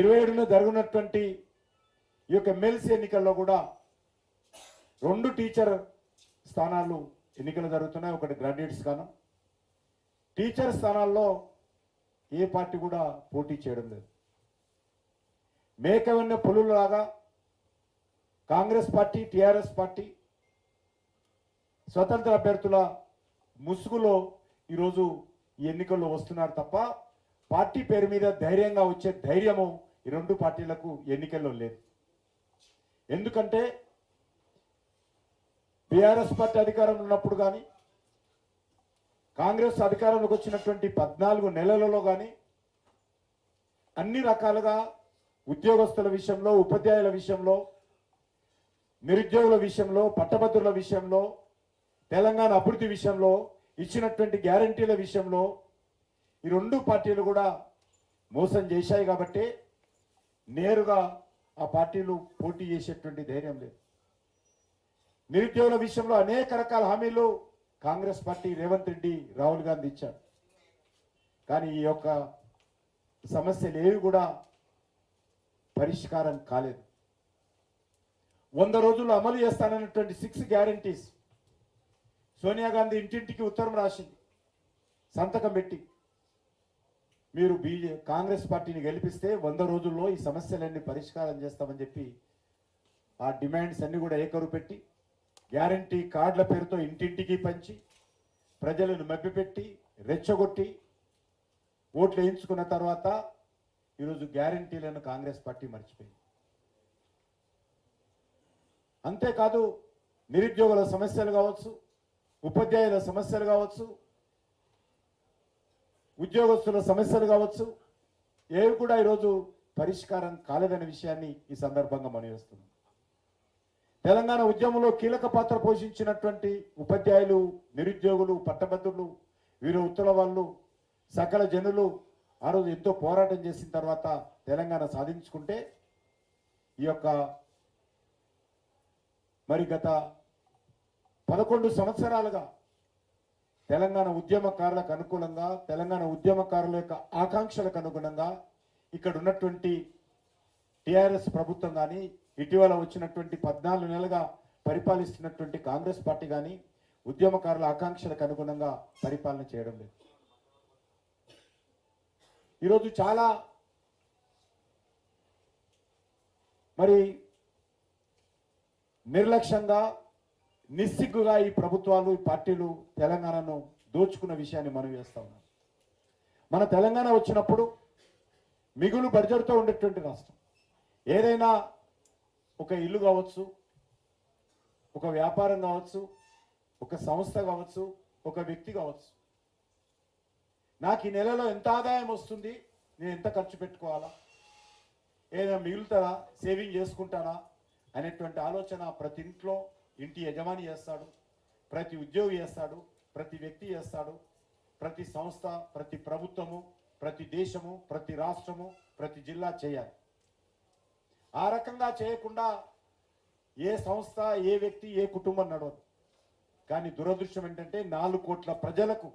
27న జరుగుతున్నటువంటి ఈ యొక్క ఎమ్మెల్సీ ఎన్నికల్లో కూడా 2 టీచర్ స్థానాలు ఎన్నికలు జరుగుతున్నాయి. ఒకటి గ్రాడ్యుయేట్ స్థానం. టీచర్ స్థానాల్లో ఏ పార్టీ కూడా పోటీ చేయడం లేదు. మేకవన్న పులులాగా కాంగ్రెస్ పార్టీ, టీఆర్ఎస్ పార్టీ స్వతంత్ర అభ్యర్థుల ముసుగులో ఈరోజు ఈ ఎన్నికల్లో వస్తున్నారు తప్ప పార్టీ పేరు మీద ధైర్యంగా వచ్చే ధైర్యము ఈ 2 పార్టీలకు ఎన్నికల్లో లేదు. ఎందుకంటే బీఆర్ఎస్ పార్టీ అధికారంలో ఉన్నప్పుడు కానీ కాంగ్రెస్ అధికారంలోకి వచ్చినటువంటి 14 నెలలలో కానీ అన్ని రకాలుగా ఉద్యోగస్తుల విషయంలో, ఉపాధ్యాయుల విషయంలో, నిరుద్యోగుల విషయంలో, పట్టభద్రుల విషయంలో, తెలంగాణ అభివృద్ధి విషయంలో ఇచ్చినటువంటి గ్యారంటీల విషయంలో ఈ 2 పార్టీలు కూడా మోసం చేశాయి. కాబట్టి నేరుగా ఆ పార్టీలు పోటీ చేసేటువంటి ధైర్యం లేదు. నిరుద్యోగుల విషయంలో అనేక రకాల హామీలు కాంగ్రెస్ పార్టీ రేవంత్ రెడ్డి, రాహుల్ గాంధీ ఇచ్చారు. కానీ ఈ యొక్క సమస్యలు ఏవి కూడా పరిష్కారం కాలేదు. 100 రోజుల్లో అమలు చేస్తానన్నటువంటి 6 గ్యారంటీస్ సోనియా గాంధీ ఇంటింటికి ఉత్తరం రాసింది, సంతకం పెట్టి మీరు కాంగ్రెస్ పార్టీని గెలిపిస్తే 100 రోజుల్లో ఈ సమస్యలన్నీ పరిష్కారం చేస్తామని చెప్పి ఆ డిమాండ్స్ అన్ని కూడా ఏకరుపెట్టి గ్యారంటీ కార్డుల పేరుతో ఇంటింటికి పంచి ప్రజలను మభ్యపెట్టి రెచ్చగొట్టి ఓట్లు వేయించుకున్న తర్వాత ఈరోజు గ్యారంటీలను కాంగ్రెస్ పార్టీ మర్చిపోయింది. అంతేకాదు నిరుద్యోగుల సమస్యలు కావచ్చు, ఉపాధ్యాయుల సమస్యలు కావచ్చు, ఉద్యోగస్తుల సమస్యలు కావచ్చు, ఏవి కూడా ఈరోజు పరిష్కారం కాలేదనే విషయాన్ని ఈ సందర్భంగా మనవిస్తున్నాం. తెలంగాణ ఉద్యమంలో కీలక పాత్ర పోషించినటువంటి ఉపాధ్యాయులు, నిరుద్యోగులు, పట్టభద్రులు, వీరు ఉత్తర వాళ్ళు, సకల జనులు ఆ రోజు ఎంతో పోరాటం చేసిన తర్వాత తెలంగాణ సాధించుకుంటే ఈ యొక్క మరి గత 11 సంవత్సరాలుగా తెలంగాణ ఉద్యమకారులకు అనుకూలంగా, తెలంగాణ ఉద్యమకారుల యొక్క ఆకాంక్షలకు అనుగుణంగా ఇక్కడ ఉన్నటువంటి టీఆర్ఎస్ ప్రభుత్వం కానీ, ఇటీవల వచ్చినటువంటి 14 నెలలుగా పరిపాలిస్తున్నటువంటి కాంగ్రెస్ పార్టీ కానీ ఉద్యమకారుల ఆకాంక్షలకు అనుగుణంగా పరిపాలన చేయడం లేదు. ఈరోజు చాలా మరి నిర్లక్ష్యంగా, నిస్సిగ్గుగా ఈ ప్రభుత్వాలు, ఈ పార్టీలు తెలంగాణను దోచుకున్న విషయాన్ని మనం చేస్తా ఉన్నాం. మన తెలంగాణ వచ్చినప్పుడు మిగులు బడ్జెట్తో ఉండేటువంటి రాష్ట్రం. ఏదైనా ఒక ఇల్లు కావచ్చు, ఒక వ్యాపారం కావచ్చు, ఒక సంస్థ కావచ్చు, ఒక వ్యక్తి కావచ్చు, నాకు ఈ నెలలో ఎంత ఆదాయం వస్తుంది, నేను ఎంత ఖర్చు పెట్టుకోవాలా, ఏదైనా మిగులుతుందా, సేవింగ్ చేసుకుంటానా అనేటువంటి ఆలోచన ప్రతి ఇంట్లో ఇంటి యజమాని చేస్తాడు, ప్రతి ఉద్యోగి చేస్తాడు, ప్రతి వ్యక్తి చేస్తాడు, ప్రతి సంస్థ, ప్రతి ప్రభుత్వము, ప్రతి దేశము, ప్రతి రాష్ట్రము, ప్రతి జిల్లా చేయాలి. ఆ రకంగా చేయకుండా ఏ సంస్థ, ఏ వ్యక్తి, ఏ కుటుంబం నడవదు. కానీ దురదృష్టం ఏంటంటే 4 కోట్ల ప్రజలకు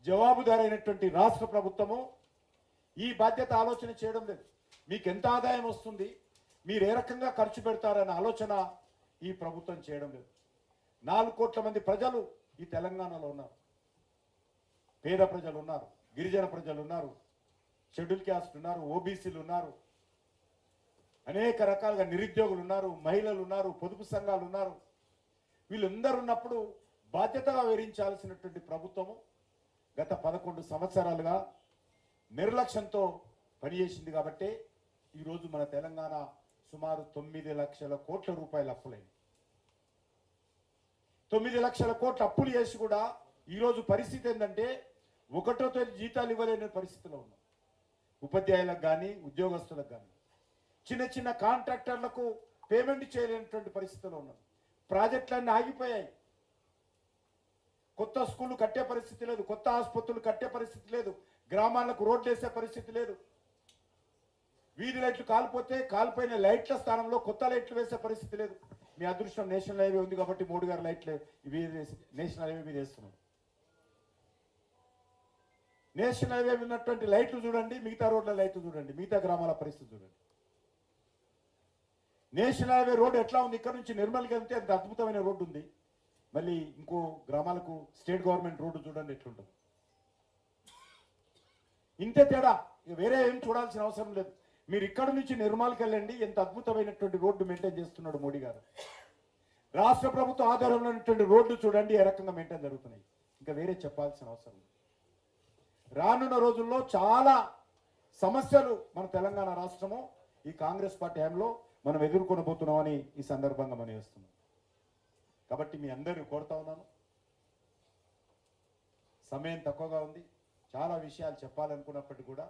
జవాబుదారైనటువంటి రాష్ట్ర ప్రభుత్వము ఈ బాధ్యత ఆలోచన చేయడం లేదు. మీకు ఎంత ఆదాయం వస్తుంది, మీరు ఏ రకంగా ఖర్చు పెడతారనే ఆలోచన ఈ ప్రభుత్వం చేయడం లేదు. 4 కోట్ల మంది ప్రజలు ఈ తెలంగాణలో ఉన్నారు. పేద ప్రజలు ఉన్నారు, గిరిజన ప్రజలు ఉన్నారు, షెడ్యూల్ క్యాస్ట్ ఉన్నారు, ఓబీసీలు ఉన్నారు, అనేక రకాలుగా నిరుద్యోగులు ఉన్నారు, మహిళలు ఉన్నారు, పొదుపు సంఘాలు ఉన్నారు. వీళ్ళందరూ ఉన్నప్పుడు బాధ్యతగా వివరించాల్సినటువంటి ప్రభుత్వము గత 11 సంవత్సరాలుగా నిర్లక్ష్యంతో పనిచేసింది. కాబట్టి ఈరోజు మన తెలంగాణ సుమారు 9 లక్షల కోట్ల రూపాయల అప్పులైంది. 9 లక్షల కోట్ల అప్పులు చేసి కూడా ఈరోజు పరిస్థితి ఏంటంటే 1వ తేదీ జీతాలు ఇవ్వలేని పరిస్థితిలో ఉన్నాం. ఉపాధ్యాయులకు కానీ, ఉద్యోగస్తులకు కానీ, చిన్న చిన్న కాంట్రాక్టర్లకు పేమెంట్ చేయలేనటువంటి పరిస్థితిలో ఉన్నాం. ప్రాజెక్టులన్నీ ఆగిపోయాయి. కొత్త స్కూళ్ళు కట్టే పరిస్థితి లేదు, కొత్త ఆసుపత్రులు కట్టే పరిస్థితి లేదు, గ్రామాలకు రోడ్లు వేసే పరిస్థితి లేదు. వీధి లైట్లు కాలిపోతే కాలిపోయిన లైట్ల స్థానంలో కొత్త లైట్లు వేసే పరిస్థితి లేదు. మీ అదృష్టం నేషనల్ హైవే ఉంది కాబట్టి 3 గారు లైట్లు నేషనల్ హైవే మీద వేస్తున్నాం. నేషనల్ హైవే ఉన్నటువంటి లైట్లు చూడండి, మిగతా రోడ్ల లైట్లు చూడండి, మిగతా గ్రామాల పరిస్థితి చూడండి. నేషనల్ హైవే రోడ్డు ఎట్లా ఉంది? ఇక్కడ నుంచి నిర్మల్కి వెళ్తే అంత అద్భుతమైన రోడ్డు ఉంది. మళ్ళీ ఇంకో గ్రామాలకు స్టేట్ గవర్నమెంట్ రోడ్డు చూడండి ఎట్లుంటుంది. ఇంతే తేడా, ఇక వేరే ఏం చూడాల్సిన అవసరం లేదు. మీరు ఇక్కడ నుంచి నిర్మల్కి వెళ్ళండి, ఎంత అద్భుతమైనటువంటి రోడ్డు మెయింటైన్ చేస్తున్నాడు మోడీ గారు. రాష్ట్ర ప్రభుత్వ ఆధారంలో ఉన్నటువంటి రోడ్డు చూడండి ఏ రకంగా మెయింటైన్ జరుగుతున్నాయి. ఇంకా వేరే చెప్పాల్సిన అవసరం లేదు. రానున్న రోజుల్లో చాలా సమస్యలు మన తెలంగాణ రాష్ట్రము ఈ కాంగ్రెస్ పార్టీ హయాంలో మనం ఎదుర్కొనబోతున్నామని ఈ సందర్భంగా మనం చేస్తున్నాం. కాబట్టి మీ అందరిని కోరుతా ఉన్నాను, సమయం తక్కువగా ఉంది, చాలా విషయాలు చెప్పాలనుకున్నప్పటికీ కూడా